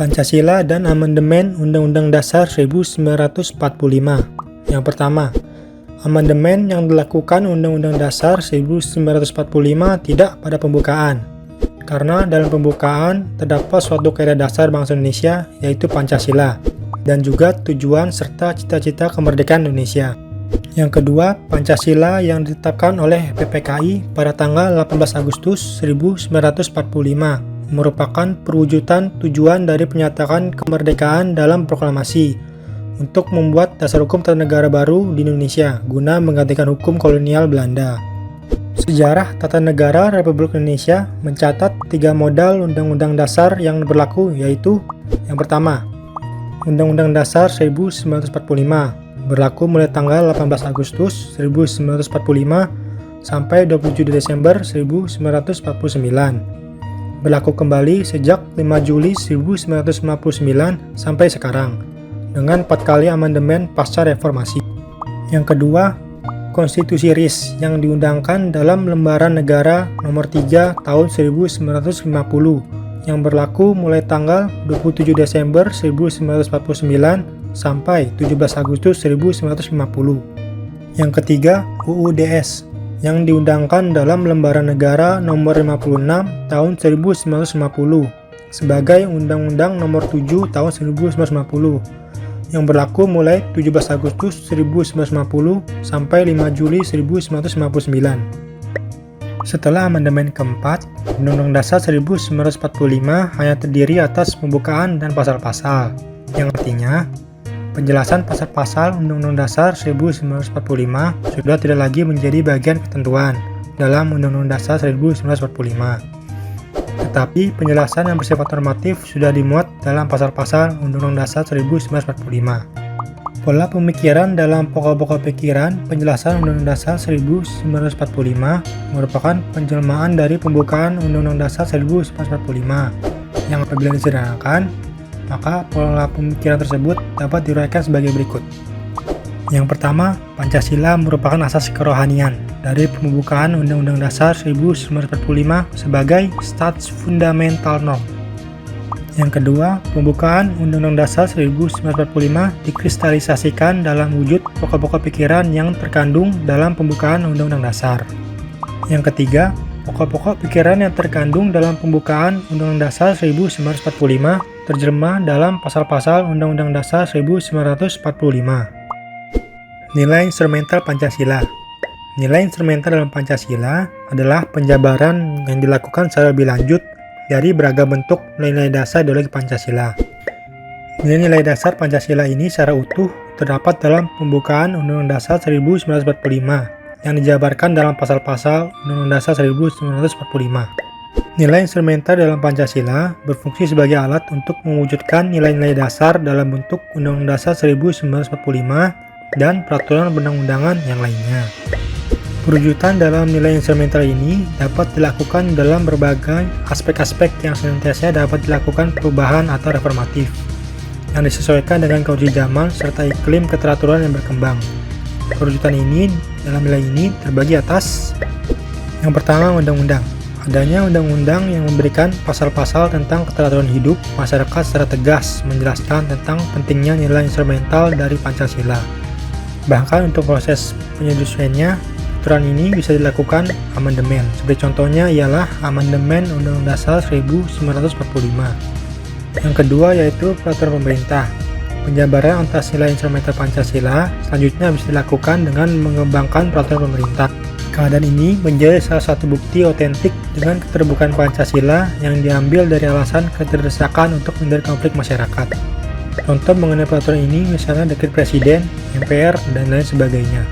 Pancasila dan Amandemen Undang-Undang Dasar 1945. Yang pertama, amandemen yang dilakukan Undang-Undang Dasar 1945 tidak pada pembukaan, karena dalam pembukaan terdapat suatu kaidah dasar bangsa Indonesia, yaitu Pancasila, dan juga tujuan serta cita-cita kemerdekaan Indonesia. Yang kedua, Pancasila yang ditetapkan oleh PPKI pada tanggal 18 Agustus 1945 merupakan perwujudan tujuan dari pernyataan kemerdekaan dalam proklamasi untuk membuat dasar hukum tata negara baru di Indonesia guna menggantikan hukum kolonial Belanda. Sejarah tata negara Republik Indonesia mencatat 3 modal Undang-Undang Dasar yang berlaku, yaitu yang pertama, Undang-Undang Dasar 1945 berlaku mulai tanggal 18 Agustus 1945 sampai 27 Desember 1949. Berlaku kembali sejak 5 Juli 1959 sampai sekarang, dengan 4 kali amandemen pasca reformasi. Yang kedua, Konstitusi RIS yang diundangkan dalam Lembaran Negara Nomor 3 Tahun 1950 yang berlaku mulai tanggal 27 Desember 1949 sampai 17 Agustus 1950. Yang ketiga, UUDS yang diundangkan dalam Lembaran Negara Nomor 56 Tahun 1950 sebagai Undang-Undang Nomor 7 Tahun 1950 yang berlaku mulai 17 Agustus 1950 sampai 5 Juli 1959. Setelah amandemen keempat, Undang-Undang Dasar 1945 hanya terdiri atas pembukaan dan pasal-pasal, yang artinya penjelasan pasal-pasal Undang-Undang Dasar 1945 sudah tidak lagi menjadi bagian ketentuan dalam Undang-Undang Dasar 1945. Tetapi penjelasan yang bersifat normatif sudah dimuat dalam pasal-pasal Undang-Undang Dasar 1945. Pola pemikiran dalam pokok-pokok pikiran penjelasan Undang-Undang Dasar 1945 merupakan penjelmaan dari pembukaan Undang-Undang Dasar 1945 yang apabila disederhanakan, maka pola pemikiran tersebut dapat diuraikan sebagai berikut. Yang pertama, Pancasila merupakan asas kerohanian dari pembukaan Undang-Undang Dasar 1945 sebagai Staatsfundamental Norm. Yang kedua, pembukaan Undang-Undang Dasar 1945 dikristalisasikan dalam wujud pokok-pokok pikiran yang terkandung dalam pembukaan Undang-Undang Dasar. Yang ketiga, pokok-pokok pikiran yang terkandung dalam pembukaan Undang-Undang Dasar 1945 terjemah dalam pasal-pasal Undang-Undang Dasar 1945. Nilai instrumental Pancasila. Nilai instrumental dalam Pancasila adalah penjabaran yang dilakukan secara lebih lanjut dari beragam bentuk nilai-nilai dasar ideologi Pancasila. Nilai-nilai dasar Pancasila ini secara utuh terdapat dalam pembukaan Undang-Undang Dasar 1945 yang dijabarkan dalam pasal-pasal Undang-Undang Dasar 1945. Nilai instrumental dalam Pancasila berfungsi sebagai alat untuk mewujudkan nilai-nilai dasar dalam bentuk Undang-Undang Dasar 1945 dan peraturan perundang-undangan yang lainnya. Perwujudan dalam nilai instrumental ini dapat dilakukan dalam berbagai aspek-aspek yang senantiasa dapat dilakukan perubahan atau reformatif, yang disesuaikan dengan kondisi zaman serta iklim keteraturan yang berkembang. Perwujudan ini dalam nilai ini terbagi atas: yang pertama, undang-undang. Adanya undang-undang yang memberikan pasal-pasal tentang keteraturan hidup masyarakat secara tegas menjelaskan tentang pentingnya nilai instrumental dari Pancasila. Bahkan untuk proses penyesuaiannya, aturan ini bisa dilakukan amandemen. Seperti contohnya ialah amandemen Undang-Undang Dasar 1945. Yang kedua yaitu peraturan pemerintah. Penjabaran atas nilai instrumental Pancasila selanjutnya bisa dilakukan dengan mengembangkan peraturan pemerintah. Keadaan ini menjadi salah satu bukti otentik dengan keterbukaan Pancasila yang diambil dari alasan keterdesakan untuk menghindari konflik masyarakat. Contoh mengenai peraturan ini misalnya dekret presiden, MPR, dan lain sebagainya.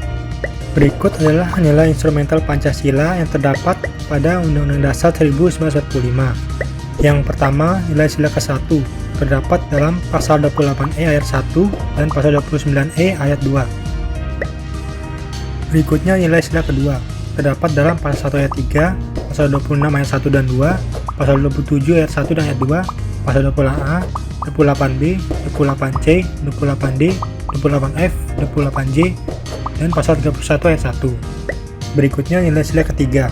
Berikut adalah nilai instrumental Pancasila yang terdapat pada Undang-Undang Dasar 1945. Yang pertama, nilai sila ke-1 terdapat dalam pasal 28E ayat 1 dan pasal 29E ayat 2. Berikutnya nilai sila kedua terdapat dalam pasal 1 ayat 3, pasal 26 ayat 1 dan 2, pasal 27 ayat 1 dan ayat 2, pasal 28A, 28B, 28C, 28D, 28F, 28J, dan pasal 31 ayat 1. Berikutnya nilai sila ketiga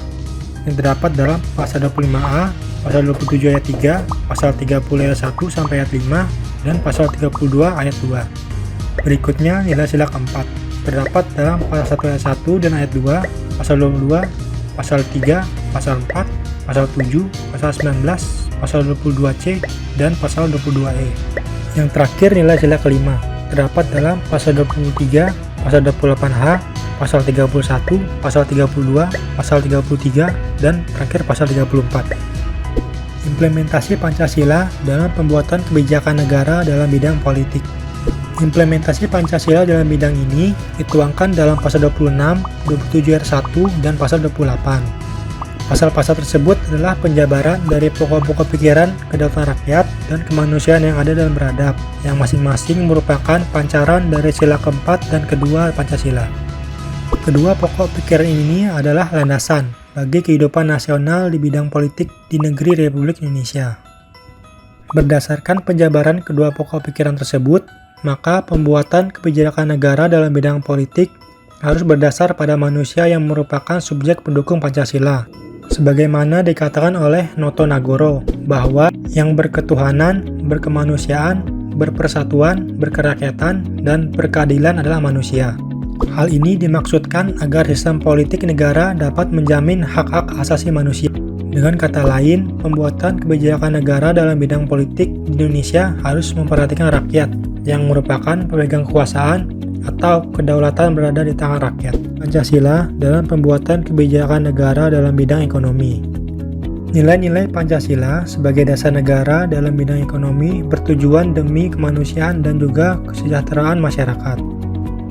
yang terdapat dalam pasal 25A, pasal 27 ayat 3, pasal 30 ayat 1 sampai ayat 5, dan pasal 32 ayat 2. Berikutnya nilai sila keempat. Terdapat dalam pasal 1 ayat 1 dan ayat 2, pasal 22, pasal 3, pasal 4, pasal 7, pasal 19, pasal 22C, dan pasal 22E. Yang terakhir nilai sila kelima. Terdapat dalam pasal 23, pasal 28H, pasal 31, pasal 32, pasal 33, dan terakhir pasal 34. Implementasi Pancasila dalam pembuatan kebijakan negara dalam bidang politik. Implementasi Pancasila dalam bidang ini dituangkan dalam pasal 26, 27 ayat 1, dan pasal 28. Pasal-pasal tersebut adalah penjabaran dari pokok-pokok pikiran kedaulatan rakyat dan kemanusiaan yang ada dan beradab, yang masing-masing merupakan pancaran dari sila keempat dan kedua Pancasila. Kedua pokok pikiran ini adalah landasan bagi kehidupan nasional di bidang politik di negeri Republik Indonesia. Berdasarkan penjabaran kedua pokok pikiran tersebut, maka pembuatan kebijakan negara dalam bidang politik harus berdasar pada manusia yang merupakan subjek pendukung Pancasila. Sebagaimana dikatakan oleh Noto Nagoro, bahwa yang berketuhanan, berkemanusiaan, berpersatuan, berkerakyatan, dan berkeadilan adalah manusia. Hal ini dimaksudkan agar sistem politik negara dapat menjamin hak-hak asasi manusia. Dengan kata lain, pembuatan kebijakan negara dalam bidang politik di Indonesia harus memperhatikan rakyat yang merupakan pemegang kekuasaan atau kedaulatan berada di tangan rakyat. Pancasila dalam pembuatan kebijakan negara dalam bidang ekonomi. Nilai-nilai Pancasila sebagai dasar negara dalam bidang ekonomi bertujuan demi kemanusiaan dan juga kesejahteraan masyarakat.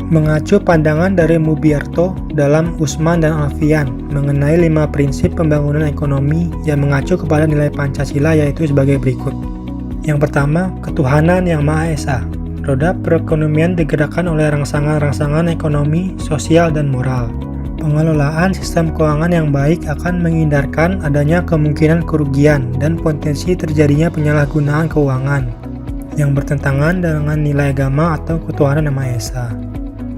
Mengacu pandangan dari Mubiarto dalam Usman dan Alfian mengenai 5 prinsip pembangunan ekonomi yang mengacu kepada nilai Pancasila, yaitu sebagai berikut. Yang pertama, ketuhanan yang Maha Esa. Roda perekonomian digerakkan oleh rangsangan-rangsangan ekonomi, sosial, dan moral. Pengelolaan sistem keuangan yang baik akan menghindarkan adanya kemungkinan kerugian dan potensi terjadinya penyalahgunaan keuangan yang bertentangan dengan nilai agama atau ketuhanan yang Maha Esa.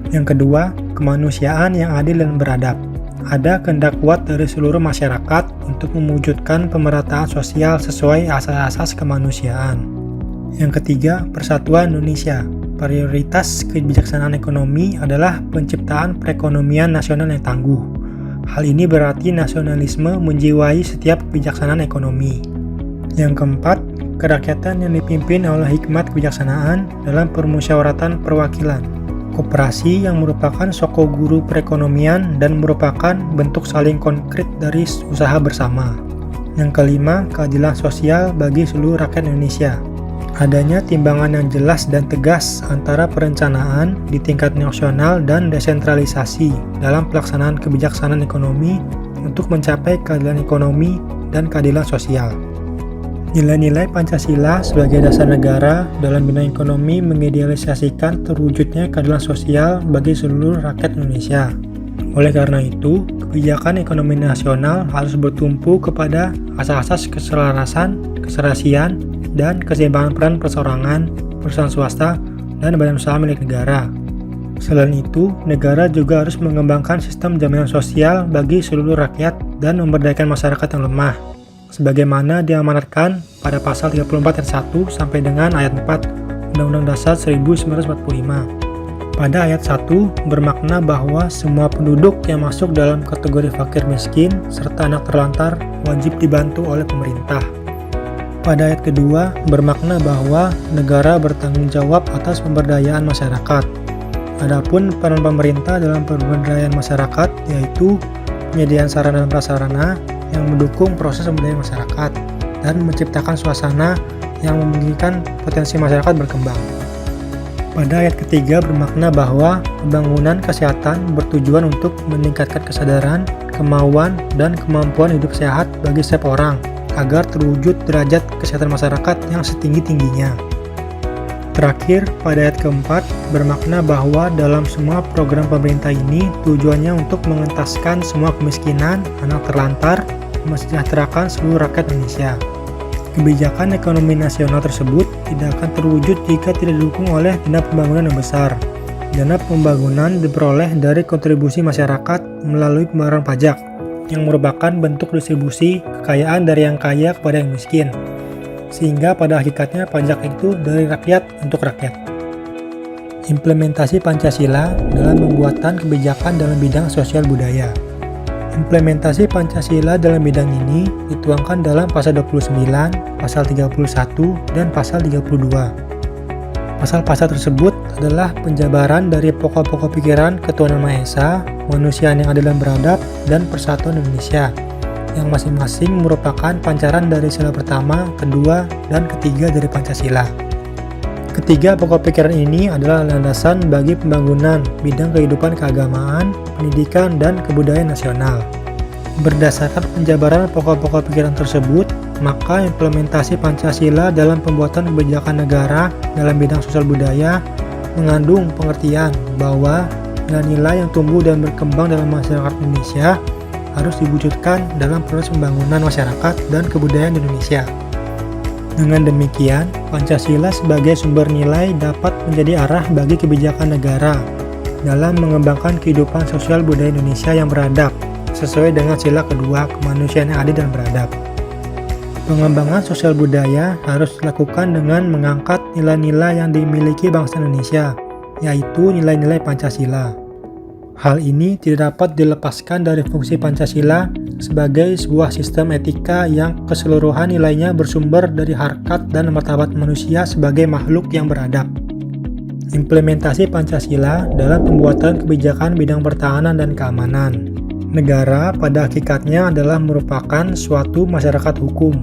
Yang kedua, kemanusiaan yang adil dan beradab. Ada kehendak kuat dari seluruh masyarakat untuk mewujudkan pemerataan sosial sesuai asas-asas kemanusiaan. Yang ketiga, persatuan Indonesia. Prioritas kebijaksanaan ekonomi adalah penciptaan perekonomian nasional yang tangguh. Hal ini berarti nasionalisme menjiwai setiap kebijaksanaan ekonomi. Yang keempat, kerakyatan yang dipimpin oleh hikmat kebijaksanaan dalam permusyawaratan perwakilan. Koperasi yang merupakan soko guru perekonomian dan merupakan bentuk saling konkret dari usaha bersama. Yang kelima, keadilan sosial bagi seluruh rakyat Indonesia. Adanya timbangan yang jelas dan tegas antara perencanaan di tingkat nasional dan desentralisasi dalam pelaksanaan kebijaksanaan ekonomi untuk mencapai keadilan ekonomi dan keadilan sosial. Nilai-nilai Pancasila sebagai dasar negara dalam bidang ekonomi mengidealisasikan terwujudnya keadilan sosial bagi seluruh rakyat Indonesia. Oleh karena itu, kebijakan ekonomi nasional harus bertumpu kepada asas-asas keselarasan, keserasian, dan keseimbangan peran perseorangan, perusahaan swasta, dan badan usaha milik negara. Selain itu, negara juga harus mengembangkan sistem jaminan sosial bagi seluruh rakyat dan memberdayakan masyarakat yang lemah, sebagaimana diamanatkan pada pasal 34 ayat 1 sampai dengan ayat 4 Undang-Undang Dasar 1945. Pada ayat 1 bermakna bahwa semua penduduk yang masuk dalam kategori fakir miskin serta anak terlantar wajib dibantu oleh pemerintah. Pada ayat kedua bermakna bahwa negara bertanggung jawab atas pemberdayaan masyarakat. Adapun peran pemerintah dalam pemberdayaan masyarakat yaitu penyediaan sarana dan prasarana yang mendukung proses pemberdayaan masyarakat dan menciptakan suasana yang memungkinkan potensi masyarakat berkembang. Pada ayat ketiga bermakna bahwa pembangunan kesehatan bertujuan untuk meningkatkan kesadaran, kemauan, dan kemampuan hidup sehat bagi setiap orang agar terwujud derajat kesehatan masyarakat yang setinggi-tingginya. Terakhir, pada ayat keempat bermakna bahwa dalam semua program pemerintah ini tujuannya untuk mengentaskan semua kemiskinan, anak terlantar, mensejahterakan seluruh rakyat Indonesia. Kebijakan ekonomi nasional tersebut tidak akan terwujud jika tidak didukung oleh dana pembangunan yang besar. Dana pembangunan diperoleh dari kontribusi masyarakat melalui pembayaran pajak. yang merupakan bentuk distribusi kekayaan dari yang kaya kepada yang miskin. Sehingga pada hakikatnya pajak itu dari rakyat untuk rakyat. Implementasi Pancasila dalam pembuatan kebijakan dalam bidang sosial budaya. Implementasi Pancasila dalam bidang ini dituangkan dalam pasal 29, pasal 31, dan pasal 32. Pasal-pasal tersebut adalah penjabaran dari pokok-pokok pikiran ketuhanan Maha Esa, kemanusiaan yang adil dan beradab, dan persatuan Indonesia, yang masing-masing merupakan pancaran dari sila pertama, kedua, dan ketiga dari Pancasila. Ketiga pokok pikiran ini adalah landasan bagi pembangunan bidang kehidupan keagamaan, pendidikan, dan kebudayaan nasional. Berdasarkan penjabaran pokok-pokok pikiran tersebut, maka implementasi Pancasila dalam pembuatan kebijakan negara dalam bidang sosial budaya mengandung pengertian bahwa nilai-nilai yang tumbuh dan berkembang dalam masyarakat Indonesia harus diwujudkan dalam proses pembangunan masyarakat dan kebudayaan Indonesia. Dengan demikian, Pancasila sebagai sumber nilai dapat menjadi arah bagi kebijakan negara dalam mengembangkan kehidupan sosial budaya Indonesia yang beradab, sesuai dengan sila kedua kemanusiaan yang adil dan beradab. Pengembangan sosial budaya harus dilakukan dengan mengangkat nilai-nilai yang dimiliki bangsa Indonesia, yaitu nilai-nilai Pancasila. Hal ini tidak dapat dilepaskan dari fungsi Pancasila sebagai sebuah sistem etika yang keseluruhan nilainya bersumber dari harkat dan martabat manusia sebagai makhluk yang beradab. Implementasi Pancasila dalam pembuatan kebijakan bidang pertahanan dan keamanan. Negara pada hakikatnya adalah merupakan suatu masyarakat hukum.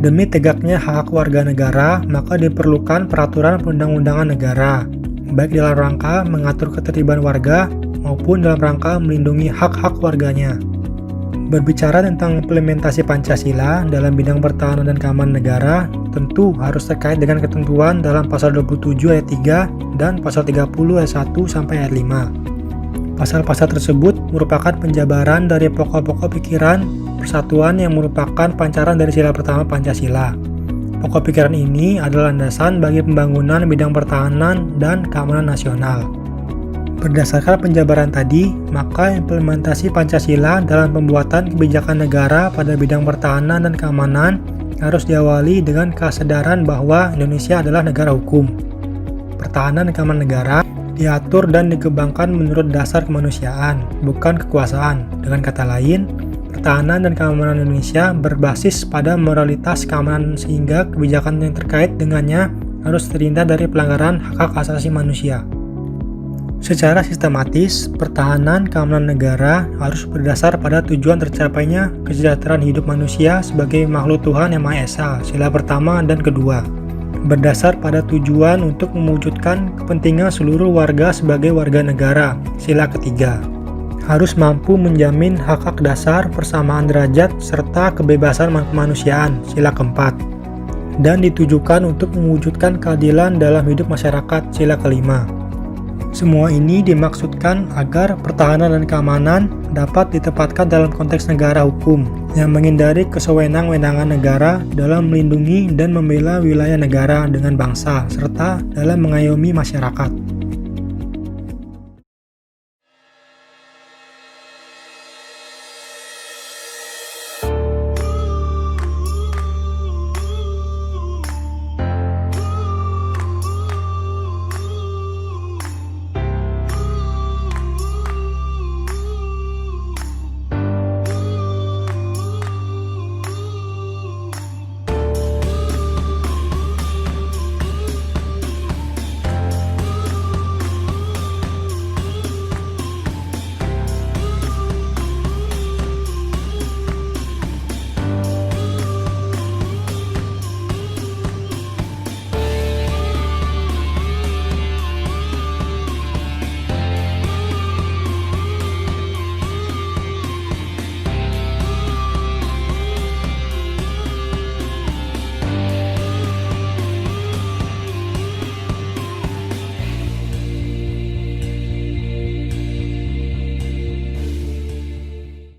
Demi tegaknya hak warga negara, maka diperlukan peraturan perundang-undangan negara, baik dalam rangka mengatur ketertiban warga maupun dalam rangka melindungi hak-hak warganya. Berbicara tentang implementasi Pancasila dalam bidang pertahanan dan keamanan negara, tentu harus terkait dengan ketentuan dalam pasal 27 ayat 3 dan pasal 30 ayat 1 sampai ayat 5. Pasal-pasal tersebut merupakan penjabaran dari pokok-pokok pikiran persatuan yang merupakan pancaran dari sila pertama Pancasila. Pokok pikiran ini adalah landasan bagi pembangunan bidang pertahanan dan keamanan nasional. Berdasarkan penjabaran tadi, maka implementasi Pancasila dalam pembuatan kebijakan negara pada bidang pertahanan dan keamanan harus diawali dengan kesadaran bahwa Indonesia adalah negara hukum. Pertahanan dan keamanan negara diatur dan dikembangkan menurut dasar kemanusiaan, bukan kekuasaan. Dengan kata lain, pertahanan dan keamanan Indonesia berbasis pada moralitas keamanan sehingga kebijakan yang terkait dengannya harus terhindar dari pelanggaran hak-hak asasi manusia. Secara sistematis, pertahanan keamanan negara harus berdasar pada tujuan tercapainya kesejahteraan hidup manusia sebagai makhluk Tuhan Yang Maha Esa, sila pertama dan kedua. Berdasar pada tujuan untuk mewujudkan kepentingan seluruh warga sebagai warga negara, sila ketiga. Harus mampu menjamin hak-hak dasar, persamaan derajat, serta kebebasan kemanusiaan, sila keempat. Dan ditujukan untuk mewujudkan keadilan dalam hidup masyarakat, sila kelima. Semua ini dimaksudkan agar pertahanan dan keamanan dapat ditempatkan dalam konteks negara hukum yang menghindari kesewenang-wenangan negara dalam melindungi dan membela wilayah negara dengan bangsa serta dalam mengayomi masyarakat.